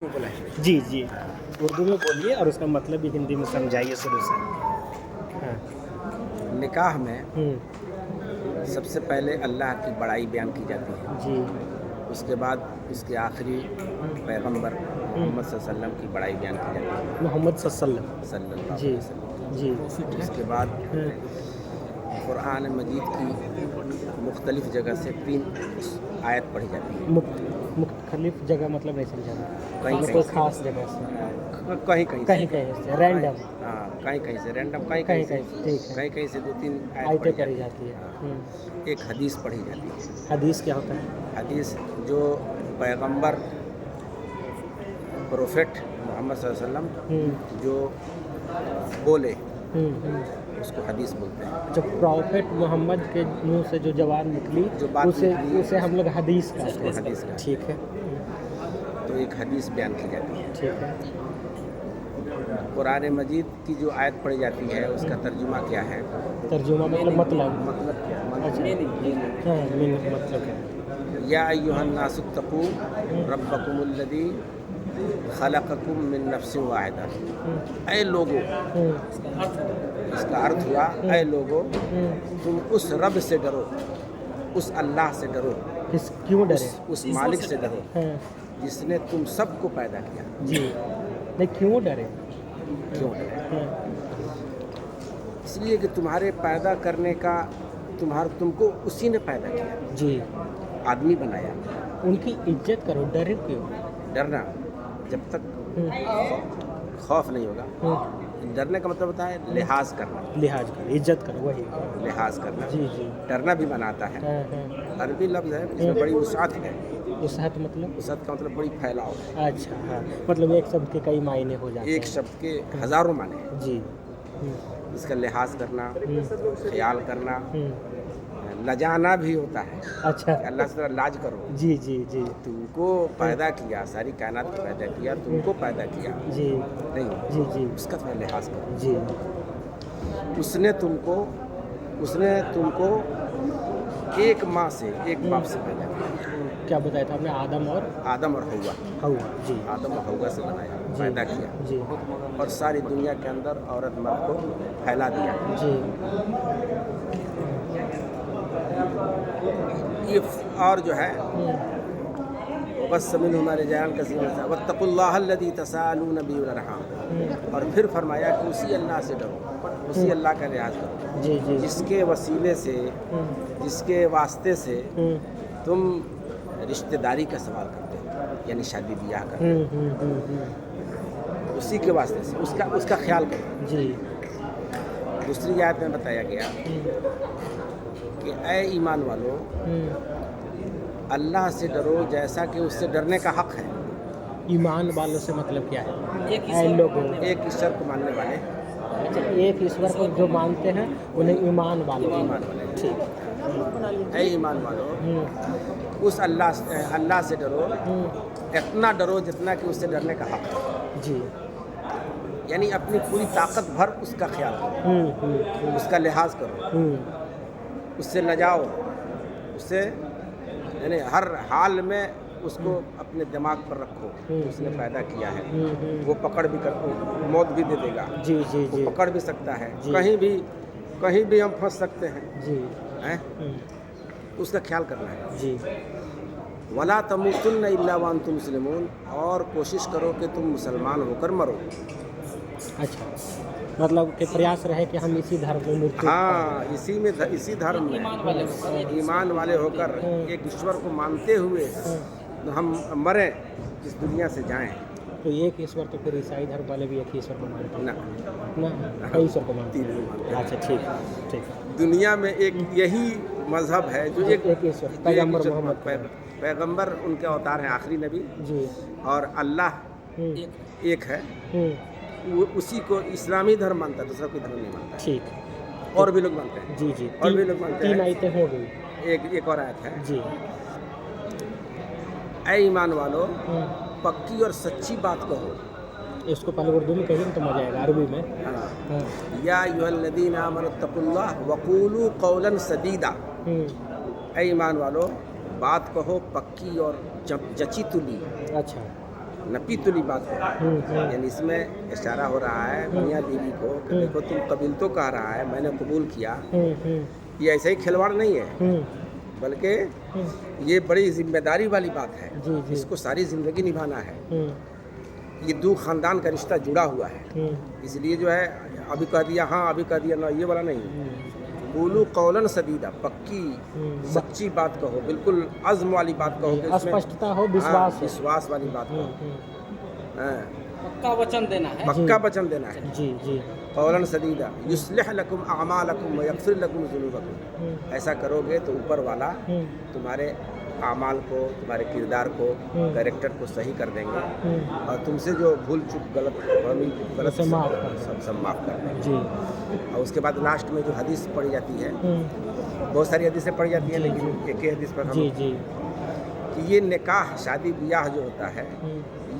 जी जी उर्दू में बोलिए और उसका मतलब भी हिंदी में समझाइए शुरू से। हाँ। निकाह में सबसे पहले अल्लाह की बड़ाई बयान की जाती है, जी। उसके बाद उसके आखिरी पैगंबर मोहम्मद सल्लल्लाहु अलैहि वसल्लम की बड़ाई बयान की जाती है, मोहम्मद सल्लल्लाहु सल्लल्लाहु जी अलैहि वसल्लम। जी। उसके बाद हाँ, कुरान मजीद की मुख्तलिफ जगह से 3 आयत पढ़ी जाती है। मुख्तलिफ जगह मतलब नहीं समझा मैं। कहीं मतलब कहीं कोई से खास जगह से, कहीं कहीं कहीं कहीं से रैंडम, हाँ, कहीं कहीं से रैंडम, कहीं कहीं कहीं कहीं से, से ठीक है। कहीं कहीं से 2-3 आयत आयतें पढ़ी पढ़ी जाती जाती है। है। हाँ। एक हदीस पढ़ी जाती है। हदीस क्या होता है? हदीस जो पैगंबर प्रोफेट मोहम्मद सल्लल्लाहु अलैहि वसल्लम जो बोले उसको हदीस बोलते हैं। जब प्रॉफेट मोहम्मद के मुंह से जो जवान निकली जो बात उसे निकली, उसे हम लोग हदीस कहते उसको हैं। हदीस कहते ठीक है। हैं। तो एक हदीस बयान की जाती है। ठीक है। कुरान मजीद की जो आयत पढ़ी जाती है उसका तर्जुमा क्या है? तर्जुमा मतलब मतलब क्या? अच्छा। हाँ, मतलब क्या? या अय्युहन नासु तक़ू रब्बकुमुल्लज़ी खलक़कुम मिन नफ्सिन वाहिदा। ऐ लोगो, इसका अर्थ हुआ ऐ लोगो, तुम उस रब से डरो, उस अल्लाह से डरो, क्यों डरे? उस मालिक से डरो हाँ, जिसने तुम सबको पैदा किया। जी। नहीं, क्यों डरे? क्यों डरे? हाँ, इसलिए कि तुम्हारे पैदा करने का तुमको उसी ने पैदा किया, जी। आदमी बनाया। उनकी इज्जत करो, डरे क्यों? डरना जब तक खौफ नहीं होगा, डरने का मतलब होता है लिहाज करना, लिहाज करो, इज्जत करो, वही। लिहाज करना। जी जी। डरना भी बनाता है, हाँ हाँ। अरबी लफ्ज़ है, इसमें बड़ी वुसअत है। वसाहत मतलब? वुसअत का मतलब बड़ी फैलाव है। अच्छा, हाँ, मतलब एक शब्द के कई मायने हो जाते एक हैं। शब्द के हज़ारों माने हैं। जी। इसका लिहाज करना, ख्याल करना, हम्म। लजाना भी होता है। अच्छा। अल्लाह से तरह लाज करो, जी जी जी। तुमको पैदा किया, सारी कायनात को पैदा किया, तुमको पैदा किया, जी नहीं जी जी उसका थोड़ा लिहाज करो। जी। उसने तुमको एक माँ से, एक बाप से पैदा किया। क्या बताया था आपने? आदम और आदम और हव्वा, हव्वा। जी आदम और हव्वा से बनाया, जी पैदा किया जी और सारी दुनिया के अंदर औरत मर्द को फैला दिया। जी। ये और जो है बस मिनहुमा रिजालन कसीरन वत्तकुल्लाहल्लज़ी तसाअलून बिही वल अरहाम। और फिर फरमाया कि उसी अल्लाह से डरो, उसी अल्लाह का लिहाज करो जी जी। जिसके वसीले से, जिसके वास्ते से तुम रिश्तेदारी का सवाल करते हो, यानी शादी ब्याह करते हो, उसी के वास्ते से उसका ख्याल करो। जी। दूसरी आयत में बताया गया कि ऐ ईमान वालो, अल्लाह से डरो जैसा कि उससे डरने का हक है। ईमान वालों से मतलब क्या है? ऐ लोगों। एक ईश्वर को मानने वाले, अच्छा, एक ईश्वर को जो मानते हैं उन्हें ईमान वाले। ईमान वाले। ठीक। ऐ ईमान वालो, उस अल्लाह से डरो, इतना डरो जितना कि उससे डरने का हक है। जी। यानी अपनी पूरी ताकत भर उसका ख्याल करो, उसका लिहाज करो, उससे लजाओ, उससे यानी हर हाल में उसको अपने दिमाग पर रखो। उसने पैदा किया है, वो पकड़ भी कर मौत भी दे देगा। जी जी जी। वो पकड़ भी सकता है, जी। कहीं भी हम फंस सकते हैं, जी। हैं? उसका ख्याल करना है। जी। वला तमूतुन्न इल्ला व अंतुम मुस्लिमून, और कोशिश करो कि तुम मुसलमान होकर मरो। अच्छा, मतलब कि प्रयास रहे कि हम इसी धर्म में मृत्यु। हाँ, इसी धर्म में ईमान वाले होकर एक ईश्वर को मानते हुए हम मरें, इस दुनिया से जाएं। तो एक ईश्वर, तो फिर ईसाई धर्म वाले भी एक ईश्वर को मानते हैं ना, ना? कई ईश्वर को मानते तीन को मानते हैं। हैं। अच्छा, ठीक ठीक। दुनिया में एक यही मजहब है जो एक ईश्वर, पैगंबर मोहम्मद पैगंबर उनके अवतार हैं, आखिरी नबी, जी। और अल्लाह एक है। वो उसी को इस्लामी धर्म मानता है, दूसरा कोई धर्म नहीं मानता। ठीक। और भी लोग मानते हैं। जी जी। और भी लोग मानते हैं। 3 आयतें हो गई। एक और आयत है, जी। ऐ ईमान वालो, पक्की और सच्ची बात कहो। इसको पहले उर्दू में कहिए तो मजा आएगा, अरबी में। हाँ। या अय्युहल्लज़ीना आमनुत्तकुल्लाह वक़ूलू क़ौलन सदीदा। ऐ ईमान वालो, बात कहो पक्की और जची तुली। अच्छा। नपीतुली बात हो, यानी इसमें इशारा हो रहा है मियाँ बीवी को कि देखो तुम कबील तो कह रहा है, मैंने कबूल किया, ये ऐसे ही खिलवाड़ नहीं है, बल्कि ये बड़ी जिम्मेदारी वाली बात है, इसको सारी ज़िंदगी निभाना है। ये दो ख़ानदान का रिश्ता जुड़ा हुआ है, इसलिए जो है अभी कह दिया हाँ, अभी कह दिया ना, ये वाला नहीं। बोलू कौलन सदीदा, पक्की सच्ची बात कहो, बिल्कुल अज़्म वाली बात कहो, कि उसमें स्पष्टता हो, विश्वास हो। विश्वास वाली बात कहो, हाँ, पक्का वचन देना है। पक्का वचन देना है। जी जी। कौलन सदीदा युस्लिह लकुम अमालकुम व यगफिर लकुम ज़ुनूबकुम, ऐसा करोगे तो ऊपर वाला तुम्हारे आमाल को, तुम्हारे किरदार को, कैरेक्टर को सही कर देंगे, और तुमसे जो भूल चूक गलत से माफ़ कर सब माफ़ कर देंगे। जी। और उसके बाद लास्ट में जो हदीस पढ़ी जाती है, बहुत सारी हदीसें पढ़ी जाती हैं, लेकिन एक ही हदीस पर हम जी जी। कि ये निकाह, शादी ब्याह जो होता है,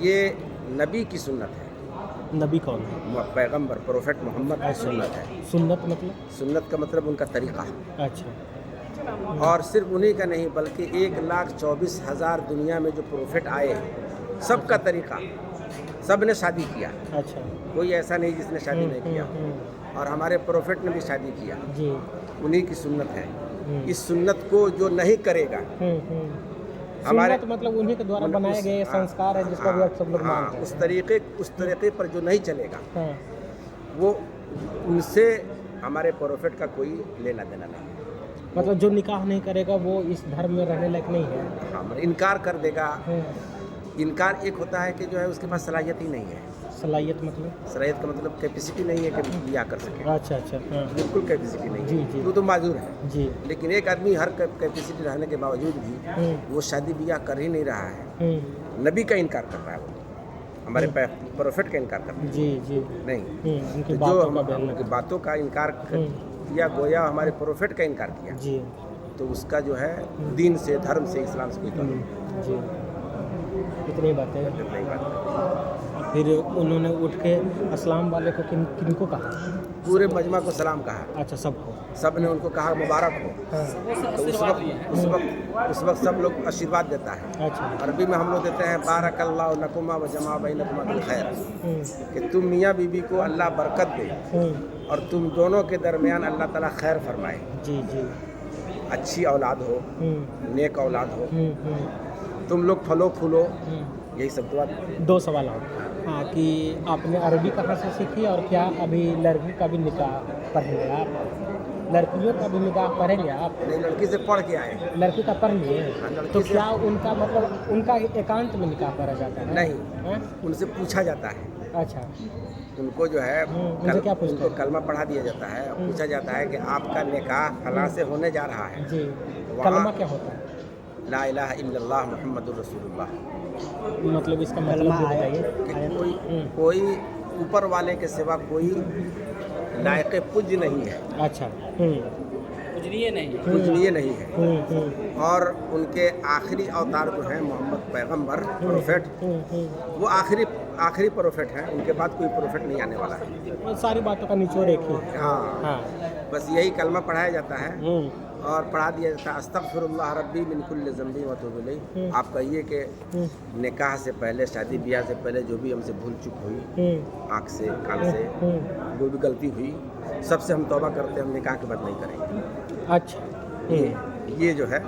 ये नबी की सुन्नत है। नबी कौन है? पैगंबर प्रोफेट मोहम्मद की सुन्नत है। सुन्नत मतलब? सुन्नत का मतलब उनका तरीक़ा है, अच्छा। और सिर्फ उन्हीं का नहीं बल्कि 1,24,000 दुनिया में जो प्रोफेट आए हैं, सबका तरीक़ा, सब ने शादी किया, अच्छा। कोई ऐसा नहीं जिसने शादी नहीं किया, और हमारे प्रोफेट ने भी शादी किया, जी। उन्हीं की सुन्नत है। इस सुन्नत को जो नहीं करेगा, हमारे सुन्नत मतलब उन्हीं के द्वारा बनाए गए संस्कार है, जिसको भी आप सब लोग मानते हैं। उस तरीक़े पर जो नहीं चलेगा, हाँ। वो उनसे हमारे प्रोफेट का कोई लेना देना नहीं। मतलब जो निकाह नहीं करेगा वो इस धर्म में रहने लायक नहीं है। हाँ, मतलब इनकार कर देगा। इनकार एक होता है कि जो है उसके पास सलाहियत ही नहीं है। सलाहियत मतलब? सलाहियत का मतलब कैपेसिटी नहीं है कि बियाह कर सके। अच्छा अच्छा। हाँ। बिल्कुल कैपेसिटी नहीं जी है, जी। वो तो माजूर है। जी। लेकिन एक आदमी हर कैपेसिटी रहने के बावजूद भी वो शादी ब्याह कर ही नहीं रहा है, नबी का इनकार कर रहा है, वो हमारे प्रोफेट का इनकार कर रहा है। जी जी। नहीं, उनकी तो जो उनकी बातों का इनकार किया, गोया हमारे प्रोफेट का इनकार किया, जी, तो उसका जो है दीन से, धर्म से, इस्लाम से कोई ताल्लुक जी। इतनी बातें। नहीं बात। फिर उन्होंने उठ के अस्सलाम वाले को किनको कहा? पूरे मजमा को सलाम कहा। अच्छा, सबको? सब ने उनको कहा मुबारक हो। हाँ। तो उस वक्त सब लोग आशीर्वाद देता है। अच्छा। अरबी में हम लोग देते हैं बारकल्लाहु लकुमा व जमा बैनकुमा बिल खैर, कि तुम मियाँ बीबी को अल्लाह बरकत दे और तुम दोनों के दरमियान अल्लाह ताला खैर फरमाए। जी जी। अच्छी औलाद हो, नेक औलाद हो, तुम लोग फलो फूलो, यही सब दुआ। दो सवाल और। हाँ, कि आपने अरबी कहाँ से सीखी, और क्या अभी लड़की का भी निकाह पढ़ेंगे आप? लड़कियों का भी निकाह पढ़ेंगे आप? नहीं, लड़की से पढ़ के आए। लड़की का पढ़ लिए? लड़की तो से- क्या उनका मतलब उनका एकांत में निकाह पढ़ा जाता है? नहीं, हाँ? उनसे पूछा जाता है। अच्छा। उनको जो है उनसे क्या पूछते उनको हैं? कलमा पढ़ा दिया जाता है, और पूछा जाता है कि आपका निकाह फलां से होने जा रहा है। जी। वहाँ- कलमा क्या होता है? ला इलाहा इल्लल्लाह मुहम्मदुर रसूलुल्लाह, मतलब इसका मतलब भी बताइए। कि कोई ऊपर वाले के सिवा कोई लायक पूज्य नहीं है, अच्छा। पूजनीय नहीं है। पूजनीय नहीं है। और उनके आखिरी अवतार जो हैं मोहम्मद पैगंबर प्रोफेट, वो आखिरी प्रोफेट हैं, उनके बाद कोई प्रोफेट नहीं आने वाला है। और सारी बातों का निचोड़ एक ही। हाँ, हाँ। बस यही कलमा पढ़ाया जाता है और पढ़ा दिया जाता है अस्तगफिरुल्लाह रब्बी मिन कुल्लि ज़ंबी व अतूबु इलैह। आप कहिए कि निकाह से पहले, शादी ब्याह से पहले जो भी हमसे भूल चूक हुई, आँख से, कान से, जो भी गलती हुई, सबसे हम तौबा करते हैं, हम निकाह के बाद नहीं करेंगे। अच्छा। ये जो है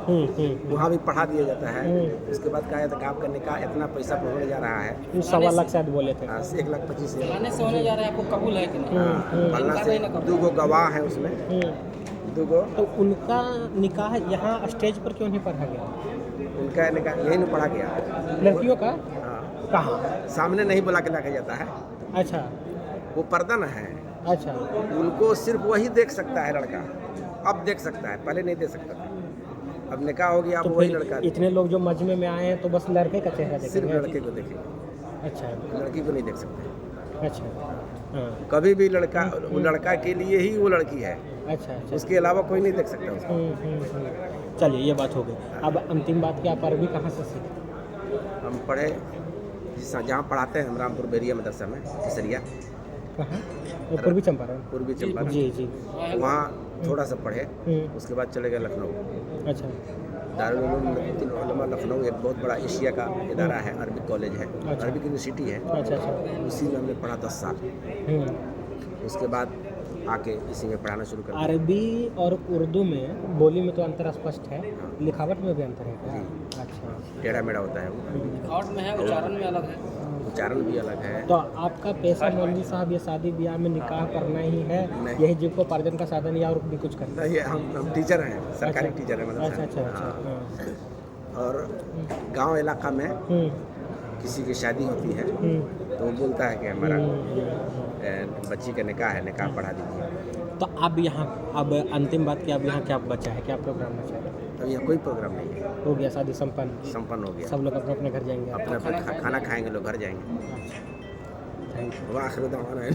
वहाँ भी पढ़ा दिया जाता है। उसके बाद कहा जाता है कि आपका निकाह इतना पैसा पर होने जा रहा है, 1.25 लाख शायद बोले थे। 1,25,000। लाने से होने जा रहा है, आपको कबूल है कि नहीं? फलना से 2 गवाह हैं उसमें, 2 तो उनका निकाह यहाँ स्टेज पर क्यों नहीं पढ़ा गया? उनका निकाह यही नहीं पढ़ा गया। लड़कियों का हाँ, कहाँ? सामने नहीं बुला के लाया जाता है, अच्छा वो पर्दा न है, अच्छा। उनको सिर्फ वही देख सकता है लड़का, अब देख सकता है, पहले नहीं देख सकता था। अब निकाह हो गया, तो अब वही फिर लड़का, इतने लोग जो मजमे में आए हैं तो बस लड़के का चेहरा सिर्फ देखेंगे? लड़के को देखेंगे, अच्छा लड़की को नहीं देख सकते। अच्छा। हाँ। कभी भी लड़का, वो लड़का के लिए ही वो लड़की है, अच्छा अच्छा। उसके अलावा कोई नहीं देख सकता उसको। चलिए, ये बात हो गई। अब अंतिम बात, कि आप अरबी कहाँ से सीखे? हम पढ़े जहाँ पढ़ाते हैं हम, रामपुर बेरिया मदरसा में, केसरिया, कहाँ? वो पूर्वी चंपारण? पूर्वी चंपारण। जी जी। वहाँ थोड़ा सा पढ़े, उसके बाद चले गए लखनऊ। अच्छा। दारुल उलमा लखनऊ एक बहुत बड़ा एशिया का इदारा है, अरबिक कॉलेज है, अच्छा। अरबिक यूनिवर्सिटी है, अच्छा अच्छा उसी में हमने पढ़ा 10 साल। उसके बाद आके इसी में पढ़ाना शुरू कर दिया। अरबी और उर्दू में बोली में तो अंतर स्पष्ट है, लिखावट में भी अंतर है क्या? अच्छा टेढ़ा मेढ़ा होता है वो, लिखावट में है, उच्चारण में अलग है। उच्चारण भी अलग है। तो आपका पेशा मौलवी साहब ये शादी ब्याह में निकाह करना ही है, नहीं। यही जीविकोपार्जन का साधन या और भी कुछ करना है? नहीं, हम टीचर हैं, सरकारी अच्छा। टीचर हैं अच्छा मतलब। अच्छा अच्छा हाँ। हाँ। और गांव इलाका में किसी की शादी होती है तो वो बोलता है कि हमारा बच्ची का निकाह है, निकाह पढ़ा दीजिए। तो अब यहाँ अब अंतिम बात कि अब यहाँ क्या बचा है, क्या प्रोग्राम बचा है? अब यहाँ कोई प्रोग्राम नहीं है, हो गया शादी संपन्न, संपन्न हो गया। सब लोग अपने अपने घर जाएंगे? अपने अपने खाना खाएंगे, लोग घर जाएंगे। Thank you. वाह, आखिर दावाना है।